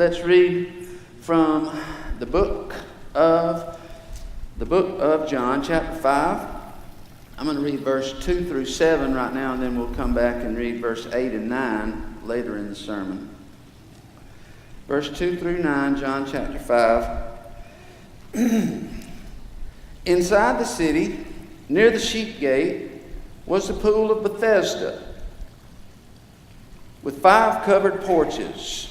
let's read from the book of John, chapter 5. I'm going to read verse 2 through 7 right now, and then we'll come back and read verse 8 and 9 later in the sermon. Verse 2 through 9, John chapter 5. Inside the city, near the sheep gate, was the pool of Bethesda, with 5 covered porches.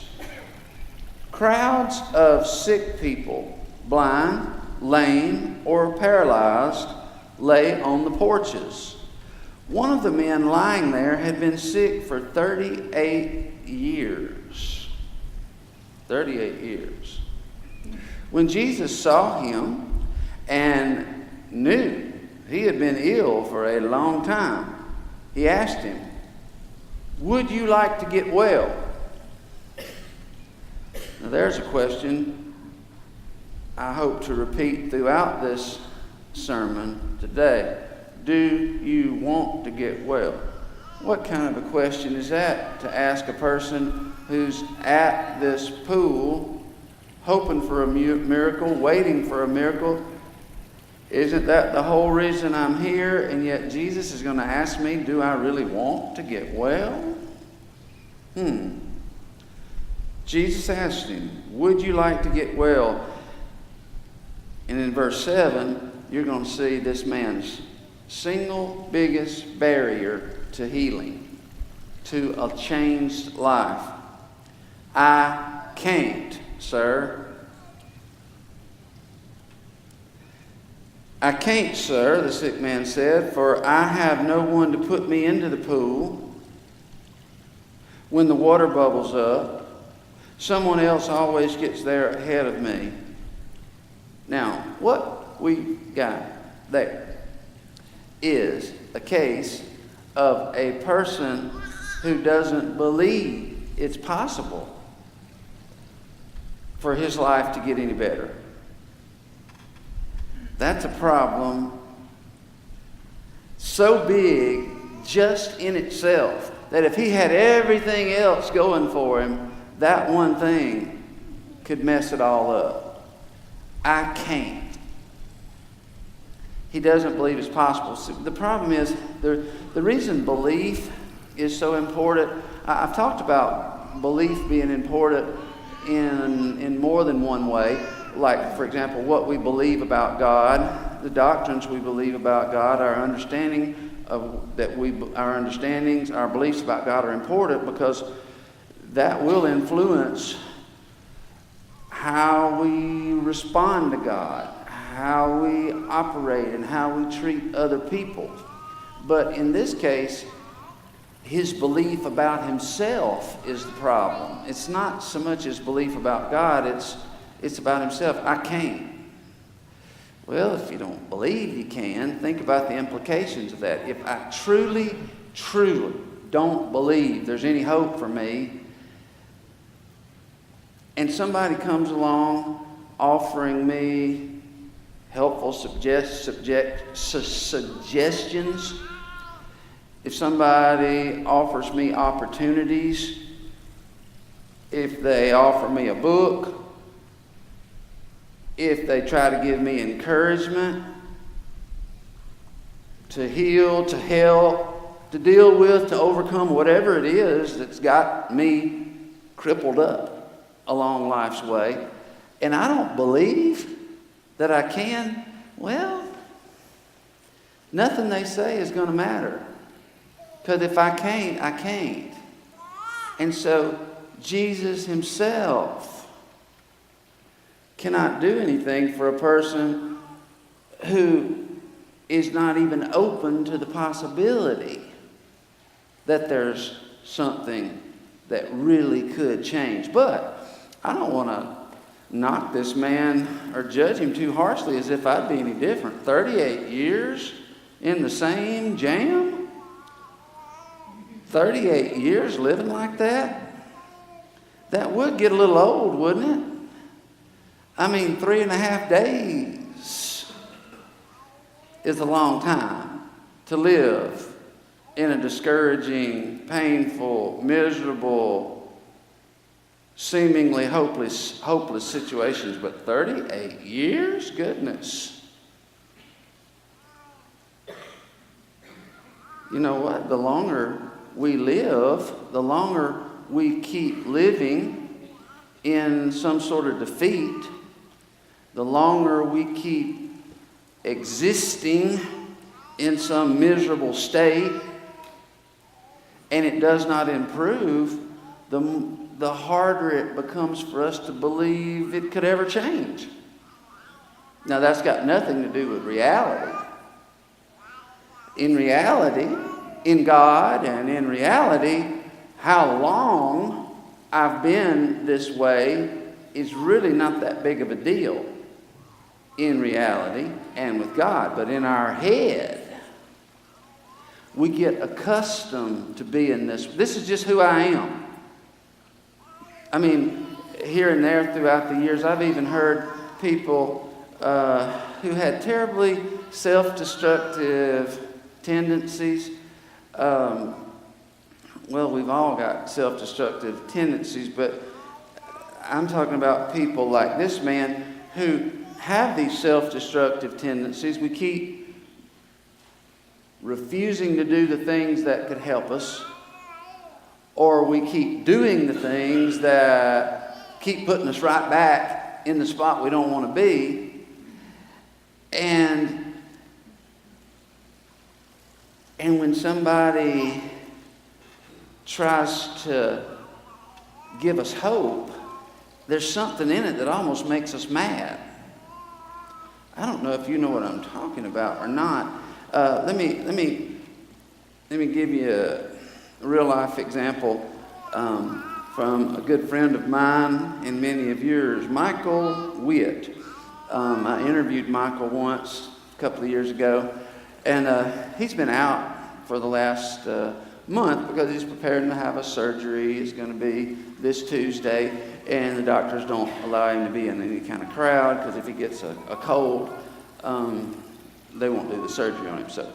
Crowds of sick people, blind, lame, or paralyzed, lay on the porches. One of the men lying there had been sick for 38 years. 38 years. When Jesus saw him and knew he had been ill for a long time, he asked him, "Would you like to get well?" Now there's a question I hope to repeat throughout this sermon today. Do you want to get well? What kind of a question is that to ask a person who's at this pool hoping for a miracle, waiting for a miracle? Isn't that the whole reason I'm here? And yet Jesus is going to ask me, do I really want to get well? Jesus asked him, "Would you like to get well?" And in verse 7, you're going to see this man's single biggest barrier to healing, to a changed life. "I can't, sir." "I can't, sir," the sick man said, "for I have no one to put me into the pool when the water bubbles up. Someone else always gets there ahead of me." Now, what we got there is a case of a person who doesn't believe it's possible for his life to get any better. That's a problem so big just in itself that if he had everything else going for him, that one thing could mess it all up. I can't. He doesn't believe it's possible. So the problem is, the reason belief is so important, I've talked about belief being important in more than one way. Like, for example, what we believe about God, the doctrines we believe about God, our understandings, our beliefs about God are important because that will influence how we respond to God, how we operate, and how we treat other people. But in this case, his belief about himself is the problem. It's not so much his belief about God, it's about himself. I can't. Well, if you don't believe you can, think about the implications of that. If I truly, truly don't believe there's any hope for me, and somebody comes along offering me helpful suggestions, if somebody offers me opportunities, if they offer me a book, if they try to give me encouragement to heal, to help, to deal with, to overcome whatever it is that's got me crippled up along life's way, and I don't believe that I can, well, nothing they say is going to matter. Because if I can't, I can't. And so Jesus himself cannot do anything for a person who is not even open to the possibility that there's something that really could change. But I don't want to knock this man or judge him too harshly as if I'd be any different. 38 years in the same jam? 38 years living like that? That would get a little old, wouldn't it? I mean, 3.5 days is a long time to live in a discouraging, painful, miserable seemingly hopeless situations. But 38 years? Goodness. You know what? The longer we live, the longer we keep living in some sort of defeat, the longer we keep existing in some miserable state, and it does not improve, the harder it becomes for us to believe it could ever change. Now, that's got nothing to do with reality. In reality, in God and in reality, how long I've been this way is really not that big of a deal in reality and with God. But in our head, we get accustomed to being this. This is just who I am. I mean, here and there throughout the years, I've even heard people who had terribly self-destructive tendencies. Well, we've all got self-destructive tendencies, but I'm talking about people like this man who have these self-destructive tendencies. We keep refusing to do the things that could help us, or we keep doing the things that keep putting us right back in the spot we don't want to be. And when somebody tries to give us hope, there's something in it that almost makes us mad. I don't know if you know what I'm talking about or not. Let me give you a real life example from a good friend of mine and many of yours, Michael Witt. I interviewed Michael once a couple of years ago, and he's been out for the last month because he's preparing to have a surgery. It's going to be this Tuesday, and the doctors don't allow him to be in any kind of crowd because if he gets a cold, they won't do the surgery on him. So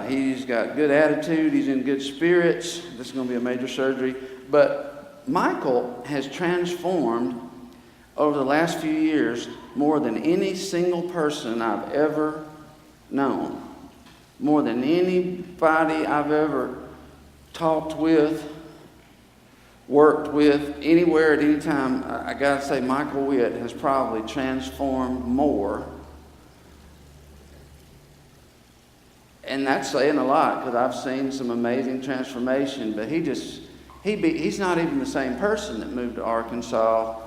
he's got good attitude. He's in good spirits. This is going to be a major surgery. But Michael has transformed over the last few years more than any single person I've ever known. More than anybody I've ever talked with, worked with, anywhere at any time. I got to say, Michael Witt has probably transformed more. And that's saying a lot because I've seen some amazing transformation. But he's not even the same person that moved to Arkansas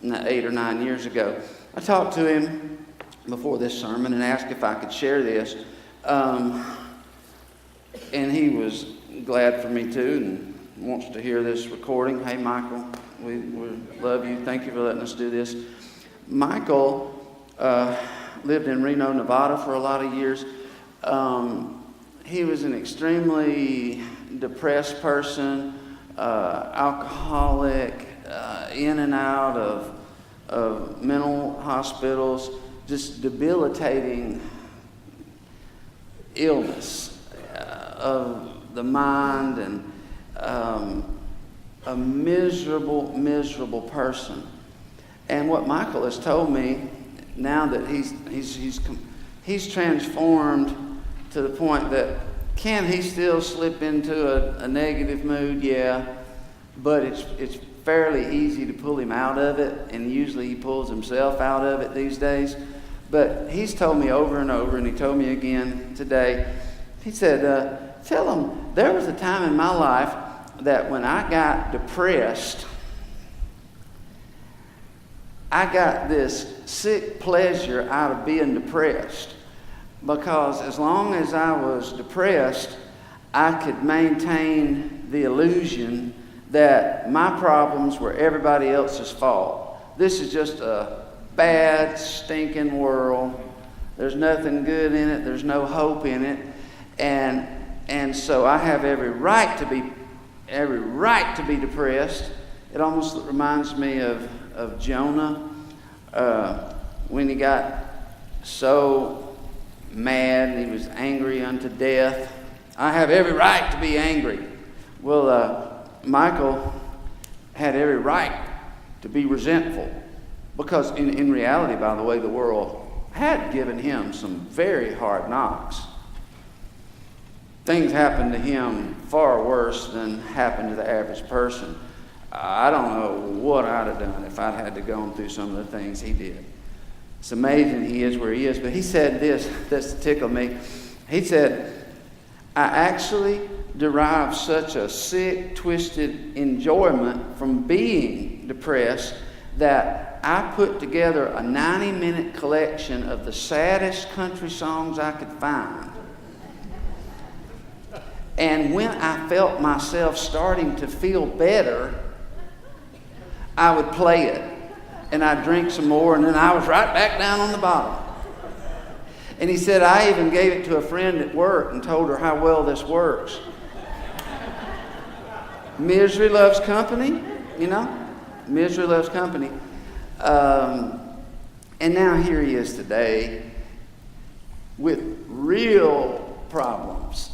8 or 9 years ago. I talked to him before this sermon and asked if I could share this. And he was glad for me to and wants to hear this recording. Hey, Michael, we love you. Thank you for letting us do this. Michael lived in Reno, Nevada for a lot of years. He was an extremely depressed person, alcoholic, in and out of mental hospitals, just debilitating illness of the mind, and a miserable person. And what Michael has told me now that he's transformed to the point that can he still slip into a negative mood? Yeah, but it's fairly easy to pull him out of it, and usually he pulls himself out of it these days. But he's told me over and over, and he told me again today, he said, tell him there was a time in my life that when I got depressed, I got this sick pleasure out of being depressed, because as long as I was depressed, I could maintain the illusion that my problems were everybody else's fault. This is just a bad, stinking world. There's nothing good in it. There's no hope in it. And so I have every right to be depressed. It almost reminds me of Jonah when he got so mad and he was angry unto death. I have every right to be angry. Well, Michael had every right to be resentful. Because in reality, by the way, the world had given him some very hard knocks. Things happened to him far worse than happened to the average person. I don't know what I'd have done if I'd had to go through some of the things he did. It's amazing he is where he is. But he said this tickled me. He said, I actually derive such a sick, twisted enjoyment from being depressed that I put together a 90-minute collection of the saddest country songs I could find. And when I felt myself starting to feel better, I would play it. And I'd drink some more, and then I was right back down on the bottom. And he said, I even gave it to a friend at work and told her how well this works. Misery loves company, you know? Misery loves company. And now here he is today with real problems,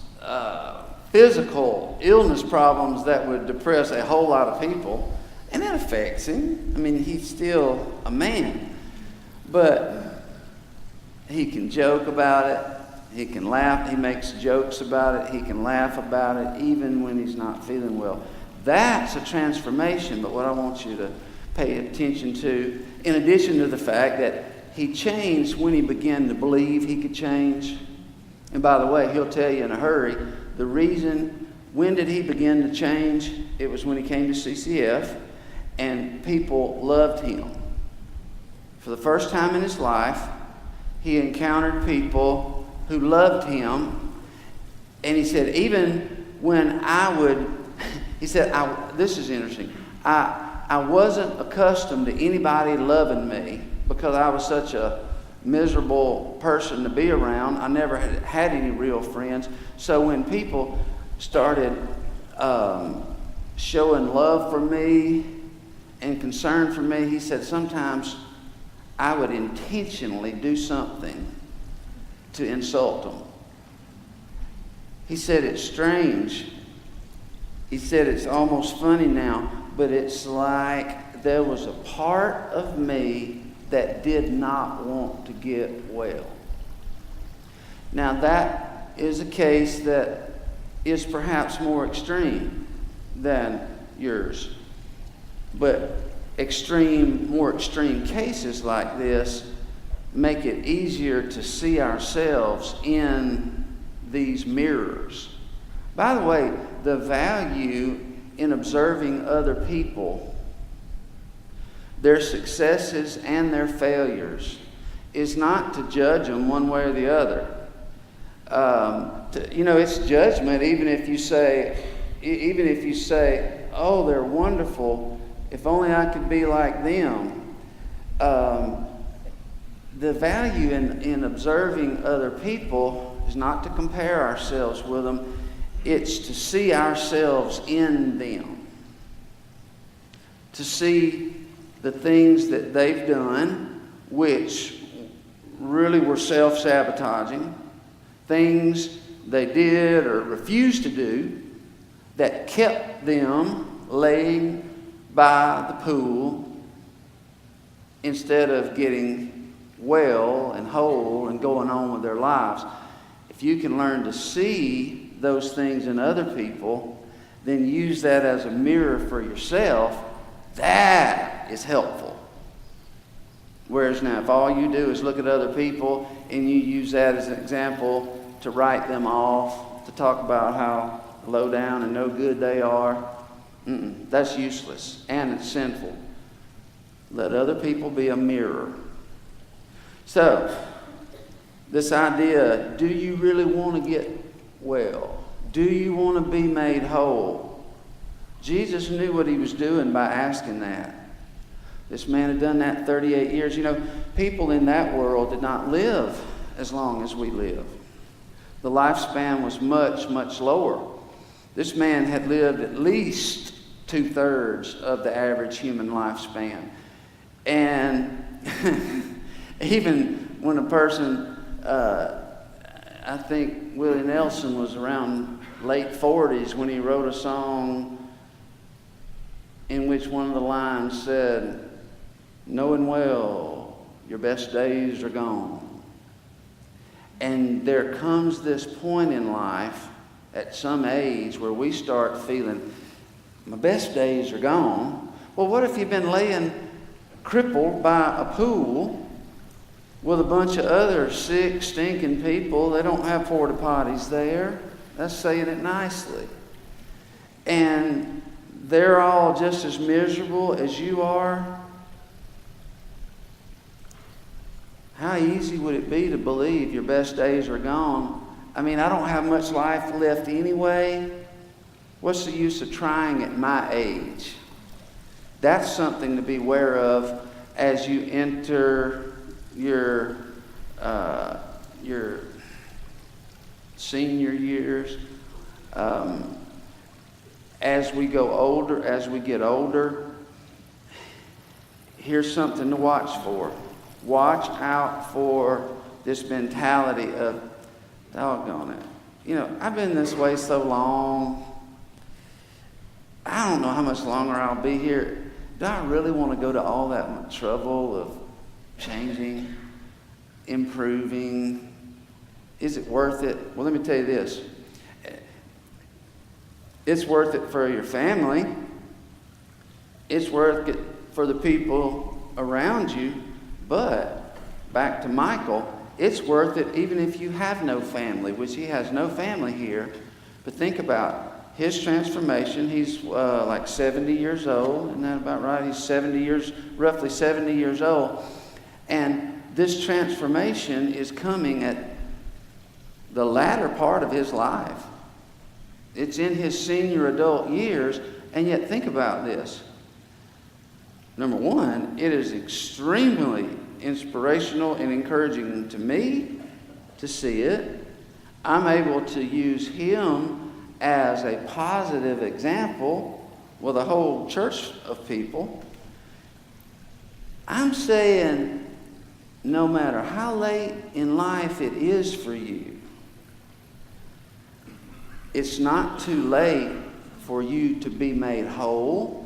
physical illness problems that would depress a whole lot of people. And that affects him. I mean, he's still a man. But he can joke about it. He can laugh. He makes jokes about it. He can laugh about it even when he's not feeling well. That's a transformation. But what I want you to pay attention to, in addition to the fact that he changed when he began to believe he could change. And by the way, he'll tell you in a hurry, the reason, when did he begin to change? It was when he came to CCF. And people loved him. For the first time in his life, he encountered people who loved him. And he said, even when I would, he said, this is interesting. I wasn't accustomed to anybody loving me because I was such a miserable person to be around. I never had any real friends. So when people started showing love for me and concern for me, he said, sometimes I would intentionally do something to insult them. He said, it's strange. He said, it's almost funny now, but it's like there was a part of me that did not want to get well. Now that is a case that is perhaps more extreme than yours. But more extreme cases like this make it easier to see ourselves in these mirrors. By the way, the value in observing other people, their successes and their failures, is not to judge them one way or the other. It's judgment even if you say, oh, they're wonderful, if only I could be like them. The value in observing other people is not to compare ourselves with them. It's to see ourselves in them. To see the things that they've done, which really were self-sabotaging. Things they did or refused to do that kept them laying by the pool instead of getting well and whole and going on with their lives. If you can learn to see those things in other people, then use that as a mirror for yourself, that is helpful. Whereas now, if all you do is look at other people and you use that as an example to write them off, to talk about how low down and no good they are, that's useless and it's sinful. Let other people be a mirror. So, this idea, do you really want to get well? Do you want to be made whole? Jesus knew what he was doing by asking that. This man had done that 38 years. People in that world did not live as long as we live. The lifespan was much, much lower. This man had lived at least 2/3 of the average human lifespan. And even when a person, I think Willie Nelson was around late 40s when he wrote a song in which one of the lines said, knowing well your best days are gone. And there comes this point in life at some age where we start feeling, my best days are gone. Well, what if you've been laying crippled by a pool with a bunch of other sick, stinking people? They don't have porta potties there. That's saying it nicely. And they're all just as miserable as you are. How easy would it be to believe your best days are gone? I mean, I don't have much life left anyway. What's the use of trying at my age? That's something to be aware of as you enter your senior years. As we go older, as we get older, here's something to watch for. Watch out for this mentality of, doggone it. You know, I've been this way so long. I don't know how much longer I'll be here. Do I really want to go to all that much trouble of changing, improving? Is it worth it? Well, let me tell you this. It's worth it for your family. It's worth it for the people around you. But, back to Michael, it's worth it even if you have no family, which he has no family here. But think about his transformation. He's like 70 years old. Isn't that about right? He's roughly 70 years old. And this transformation is coming at the latter part of his life. It's in his senior adult years. And yet think about this. Number one, it is extremely inspirational and encouraging to me to see it. I'm able to use him as a positive example with a whole church of people. I'm saying no matter how late in life it is for you, it's not too late for you to be made whole.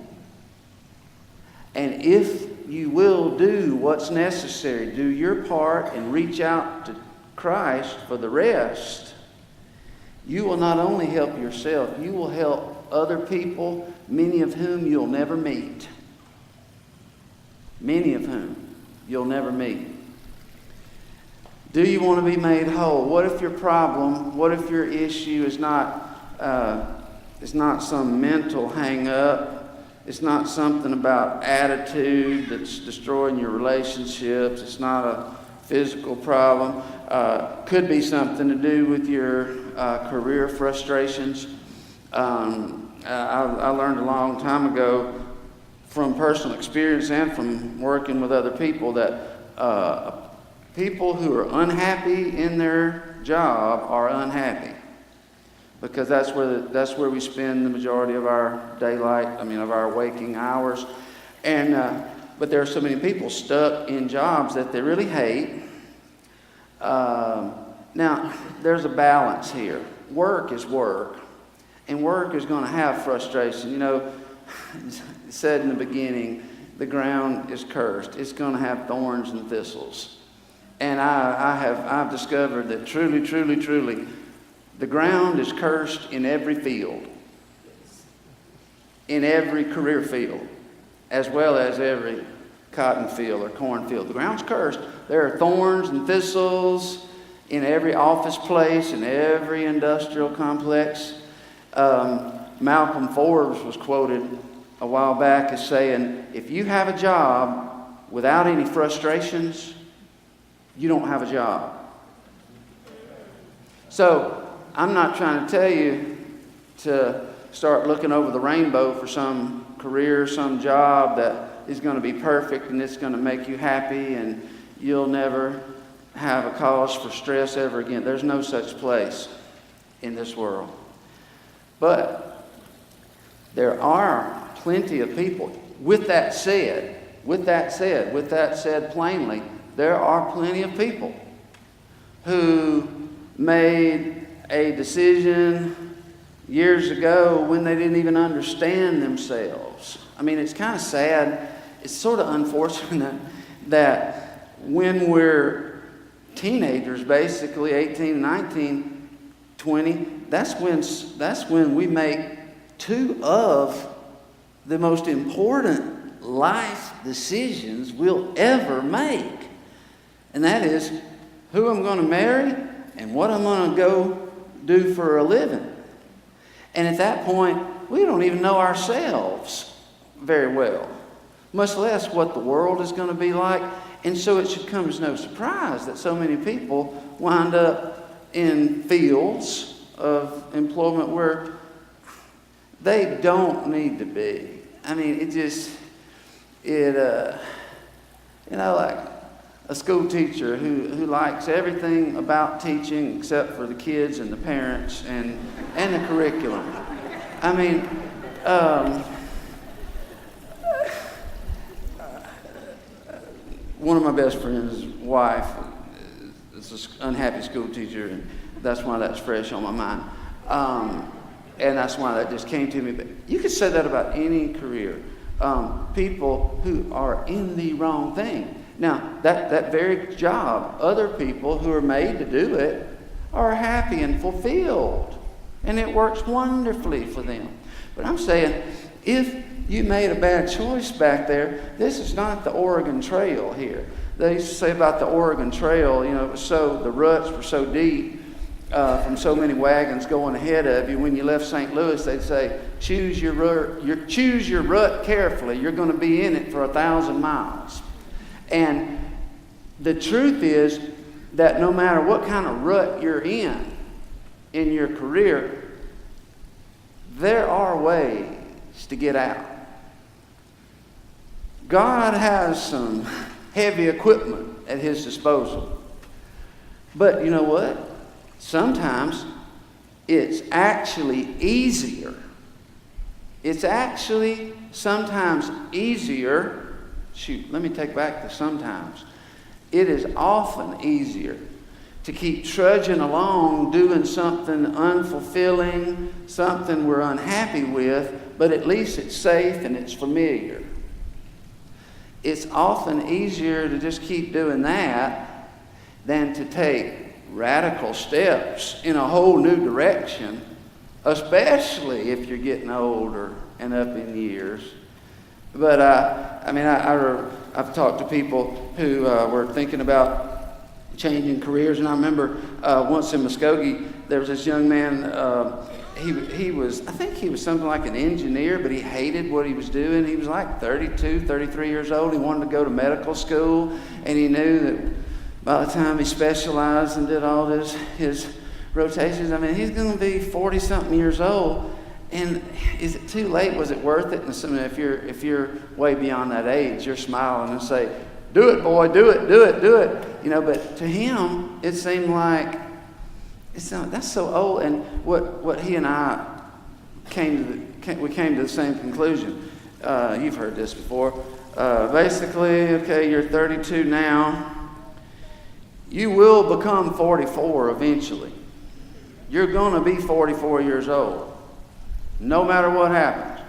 And if you will do what's necessary, do your part and reach out to Christ for the rest, you will not only help yourself, you will help other people, many of whom you'll never meet. Many of whom you'll never meet. Do you want to be made whole? What if your problem, what if your issue is not some mental hang-up? It's not something about attitude that's destroying your relationships. It's not a physical problem. Could be something to do with your career frustrations. I learned a long time ago from personal experience and from working with other people that people who are unhappy in their job are unhappy. Because that's where we spend the majority of our of our waking hours. And but there are so many people stuck in jobs that they really hate. Now, there's a balance here. Work is work. And work is going to have frustration. You know, it said in the beginning, the ground is cursed. It's going to have thorns and thistles. And I've discovered that truly, the ground is cursed in every field, in every career field, as well as every cotton field or corn field. The ground's cursed. There are thorns and thistles in every office place, in every industrial complex. Malcolm Forbes was quoted a while back as saying, if you have a job without any frustrations, you don't have a job. So, I'm not trying to tell you to start looking over the rainbow for some career, some job that is going to be perfect and it's going to make you happy and you'll never have a cause for stress ever again. There's no such place in this world. But there are plenty of people. With that said plainly, there are plenty of people who made a decision years ago when they didn't even understand themselves. I mean, it's kind of sad. It's sort of unfortunate that when we're teenagers, basically 18, 19, 20, that's when we make two of the most important life decisions we'll ever make. And that is who I'm going to marry and what I'm going to go do for a living. And at that point, we don't even know ourselves very well, much less what the world is going to be like. And so it should come as no surprise that so many people wind up in fields of employment where they don't need to be. I mean, like a school teacher who likes everything about teaching except for the kids and the parents and the curriculum. I mean, one of my best friend's wife is an unhappy school teacher, and that's why that's fresh on my mind. And that's why that just came to me. But you could say that about any career. People who are in the wrong thing. Now, that very job, other people who are made to do it are happy and fulfilled. And it works wonderfully for them. But I'm saying, if you made a bad choice back there, this is not the Oregon Trail here. They used to say about the Oregon Trail, the ruts were so deep from so many wagons going ahead of you. When you left St. Louis, they'd say, choose your rut carefully. You're going to be in it for 1,000 miles. And the truth is that no matter what kind of rut you're in your career, there are ways to get out. God has some heavy equipment at his disposal. But you know what? Sometimes it's actually easier. It's actually sometimes easier. Let me take back the sometimes. It is often easier to keep trudging along doing something unfulfilling, something we're unhappy with, but at least it's safe and it's familiar. It's often easier to just keep doing that than to take radical steps in a whole new direction, especially if you're getting older and up in years. But I've talked to people who were thinking about changing careers, and I remember once in Muskogee there was this young man. He was something like an engineer, but he hated what he was doing. He was like 32, 33 years old. He wanted to go to medical school, and he knew that by the time he specialized and did all his rotations, he's going to be 40-something years old. And is it too late? Was it worth it? And so if you're way beyond that age, you're smiling and say, "Do it, boy, do it, do it, do it." But to him, it seemed like that's so old. And what he and I came to the same conclusion. You've heard this before. Basically, okay, you're 32 now. You will become 44 eventually. You're going to be 44 years old. No matter what happens,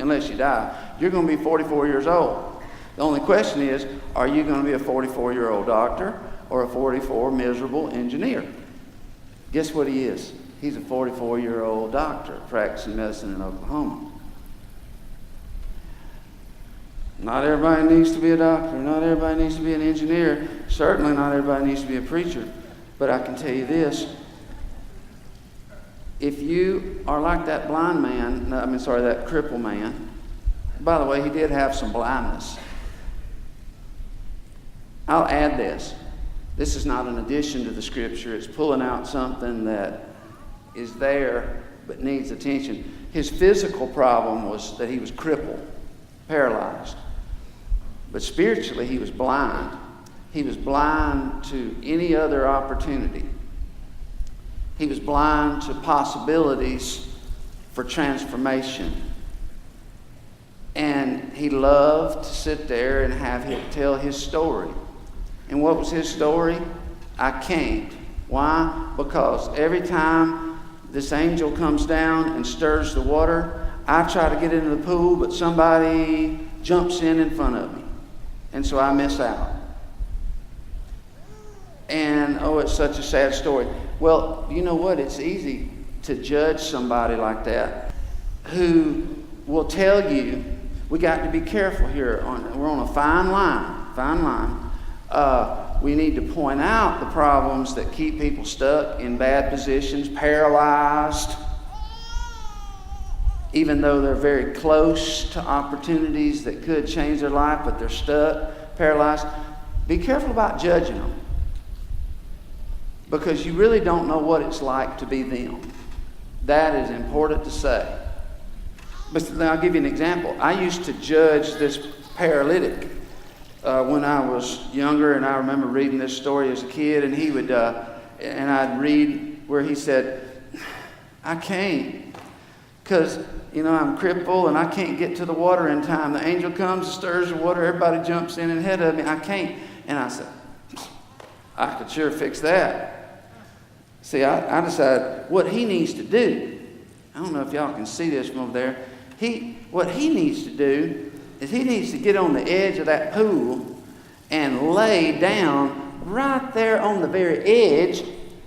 unless you die, you're going to be 44 years old. The only question is, are you going to be a 44-year-old doctor or a 44 miserable engineer? Guess what he is? He's a 44-year-old doctor practicing medicine in Oklahoma. Not everybody needs to be a doctor. Not everybody needs to be an engineer. Certainly not everybody needs to be a preacher. But I can tell you this. If you are like that that crippled man, by the way, he did have some blindness. I'll add this. This is not an addition to the scripture. It's pulling out something that is there but needs attention. His physical problem was that he was crippled, paralyzed. But spiritually, he was blind. He was blind to any other opportunity. He was blind to possibilities for transformation. And he loved to sit there and have him tell his story. And what was his story? I can't. Why? Because every time this angel comes down and stirs the water, I try to get into the pool, but somebody jumps in front of me. And so I miss out. And, it's such a sad story. Well, you know what? It's easy to judge somebody like that who will tell you, we got to be careful here. We're on a fine line. We need to point out the problems that keep people stuck in bad positions, paralyzed, even though they're very close to opportunities that could change their life, but they're stuck, paralyzed. Be careful about judging them, because you really don't know what it's like to be them. That is important to say. But I'll give you an example. I used to judge this paralytic when I was younger, and I remember reading this story as a kid, and he would, and I'd read where he said, I can't, because, I'm crippled and I can't get to the water in time. The angel comes, stirs the water, everybody jumps in ahead of me. I can't. And I said, I could sure fix that. See, I decided what he needs to do. I don't know if y'all can see this from over there. What he needs to do is he needs to get on the edge of that pool and lay down right there on the very edge.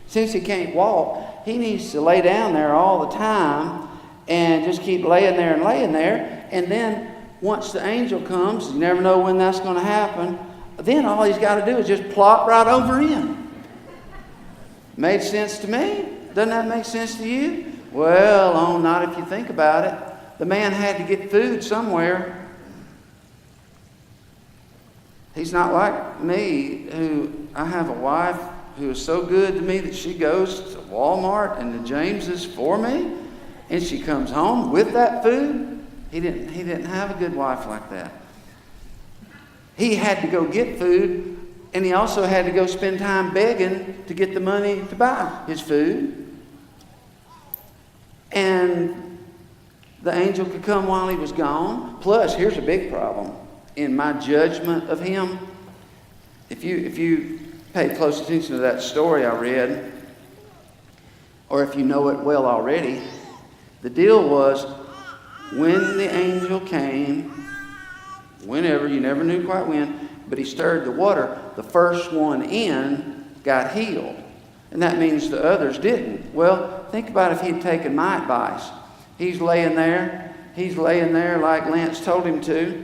Since he can't walk, he needs to lay down there all the time and just keep laying there. And then once the angel comes, you never know when that's going to happen, then all he's got to do is just plop right over in. Made sense to me? Doesn't that make sense to you? Well, not if you think about it. The man had to get food somewhere. He's not like me, who I have a wife who is so good to me that she goes to Walmart and the Jameses for me, and she comes home with that food. He didn't have a good wife like that. He had to go get food, and he also had to go spend time begging to get the money to buy his food. And the angel could come while he was gone. Plus, here's a big problem in my judgment of him. If you pay close attention to that story I read, or if you know it well already, the deal was when the angel came, whenever, you never knew quite when, but he stirred the water, the first one in got healed. And that means the others didn't. Well, think about if he'd taken my advice. He's laying there like Lance told him to,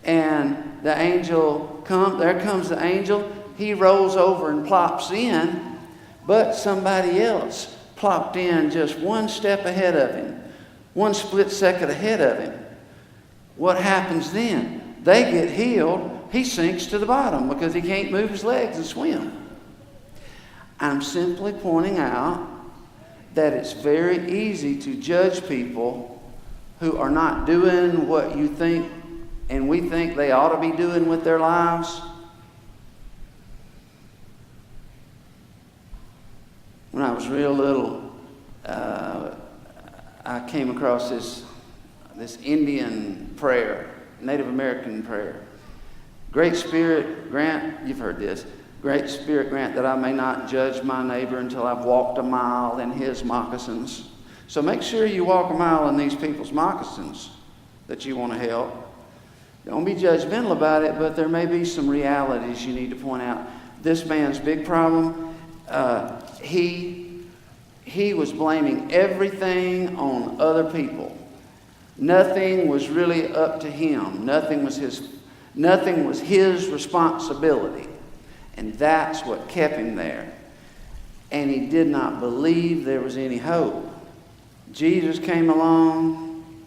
and the angel there comes the angel. He rolls over and plops in, but somebody else plopped in just one step ahead of him, one split second ahead of him. What happens then? They get healed. He sinks to the bottom because he can't move his legs and swim. I'm simply pointing out that it's very easy to judge people who are not doing what you think and we think they ought to be doing with their lives. When I was real little, I came across this Indian prayer, Native American prayer. Great Spirit, grant, you've heard this, Great Spirit, grant that I may not judge my neighbor until I've walked a mile in his moccasins. So make sure you walk a mile in these people's moccasins that you want to help. Don't be judgmental about it, but there may be some realities you need to point out. This man's big problem, he was blaming everything on other people. Nothing was really up to him. Nothing was his responsibility. And that's what kept him there. And he did not believe there was any hope. Jesus came along,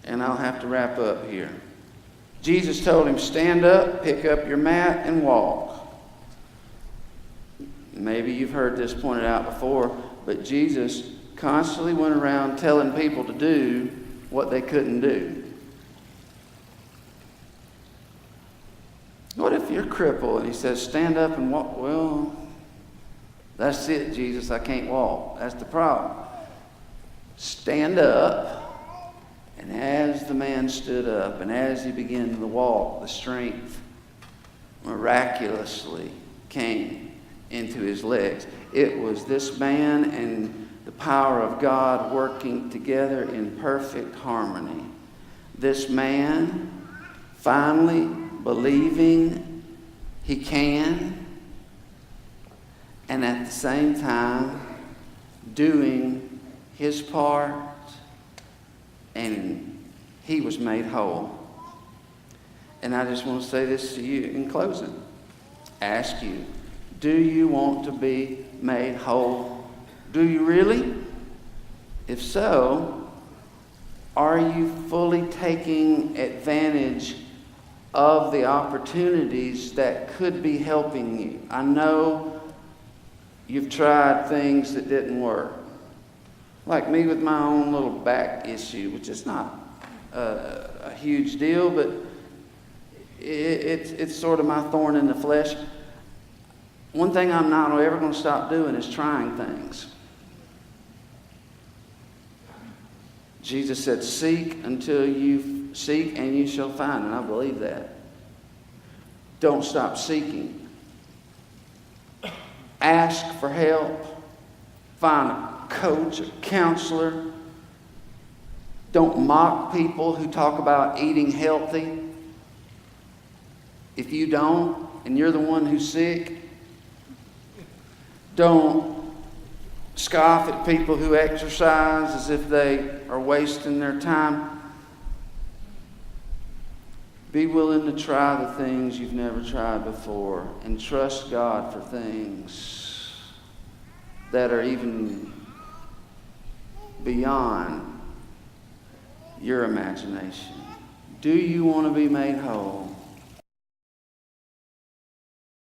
and I'll have to wrap up here. Jesus told him, stand up, pick up your mat, and walk. Maybe you've heard this pointed out before, but Jesus constantly went around telling people to do what they couldn't do. What if you're crippled and he says, stand up and walk? Well, that's it, Jesus, I can't walk. That's the problem. Stand up, and as the man stood up and as he began to walk, the strength miraculously came into his legs. It was this man and the power of God working together in perfect harmony. This man finally believing he can, and at the same time doing his part, and he was made whole. And I just want to say this to you in closing. Ask you, do you want to be made whole? Do you really? If so, are you fully taking advantage of the opportunities that could be helping you? I know you've tried things that didn't work. Like me with my own little back issue, which is not a huge deal, but it's sort of my thorn in the flesh. One thing I'm not ever going to stop doing is trying things. Jesus said, seek until you seek and you shall find. And I believe that. Don't stop seeking. Ask for help. Find a coach, a counselor. Don't mock people who talk about eating healthy. If you don't, and you're the one who's sick, don't scoff at people who exercise as if they are wasting their time. Be willing to try the things you've never tried before, and trust God for things that are even beyond your imagination. Do you want to be made whole?